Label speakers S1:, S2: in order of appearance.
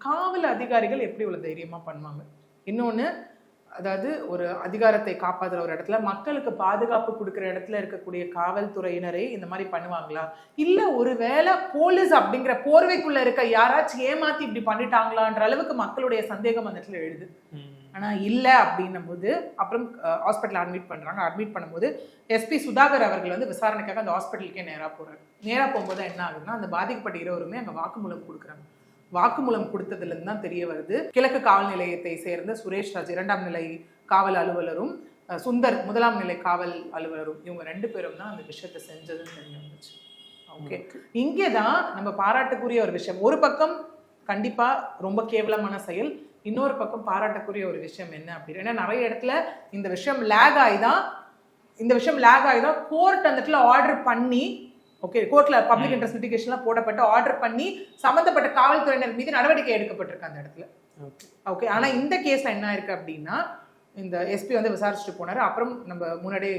S1: காவல் அதிகாரிகள் எப்படி இவ்வளவு தைரியமா பண்ணுவாங்க? இன்னொன்னு, அதாவது ஒரு அதிகாரத்தை காப்பாற்றுற ஒரு இடத்துல மக்களுக்கு பாதுகாப்பு கொடுக்குற இடத்துல இருக்கக்கூடிய காவல்துறையினரே இந்த மாதிரி பண்ணுவாங்களா? இல்ல ஒருவேளை போலீஸ் அப்படிங்கிற போர்வைக்குள்ள இருக்க யாராச்சும் ஏமாத்தி இப்படி பண்ணிட்டாங்களான்ற அளவுக்கு மக்களுடைய சந்தேகம் அந்த இடத்துல எழுது. ஆனா இல்ல அப்படின்னும் போது அப்புறம் ஹாஸ்பிட்டல் அட்மிட் பண்றாங்க. அட்மிட் பண்ணும்போது எஸ்பி சுதாகர் அவர்கள் வந்து விசாரணைக்காக அந்த ஹாஸ்பிட்டலுக்கே நேரா போறாரு. நேரா போகும்போது என்ன ஆகுதுன்னா, அந்த பாதிக்கப்பட்ட இருவருமே அங்க வாக்குமூலம் கொடுக்குறாங்க. வாக்குமூலம் கொடுத்ததுல இருந்து தான் தெரிய வருது, கிழக்கு காவல் நிலையத்தை சேர்ந்த சுரேஷ் ராஜ் 2ஆம் நிலை காவல் அலுவலரும் சுந்தர் 1ஆம் நிலை காவல் அலுவலரும், இவங்க 2 பேரும் தான் அந்த விஷயத்தை செஞ்சதுன்னு தெரிய வந்துச்சு. ஓகே, இங்கேதான் நம்ம பாராட்டுக்குரிய ஒரு விஷயம். ஒரு பக்கம் கண்டிப்பா ரொம்ப கேவலமான செயல், இன்னொரு பக்கம் பாராட்டக்கூடிய ஒரு விஷயம் என்ன அப்படின்னா, நிறைய இடத்துல இந்த விஷயம் லேக் ஆகிதான் கோர்ட் அந்த இடத்துல ஆர்டர் பண்ணி, ஓகே, கோர்ட்ல பப்ளிக் இன்ட்ரெஸ்ட் லிட்டிகேஷன்லாம் போடப்பட்டு ஆர்டர் பண்ணி சம்பந்தப்பட்ட காவல்துறையினர் மீது நடவடிக்கை எடுக்கப்பட்டிருக்கு அந்த இடத்துல. ஓகே, ஆனா இந்த கேஸ்ல என்ன இருக்கு அப்படின்னா, இந்த எஸ்பி வந்து விசாரிச்சுட்டு போனாரு. அப்புறம் நம்ம முன்னாடி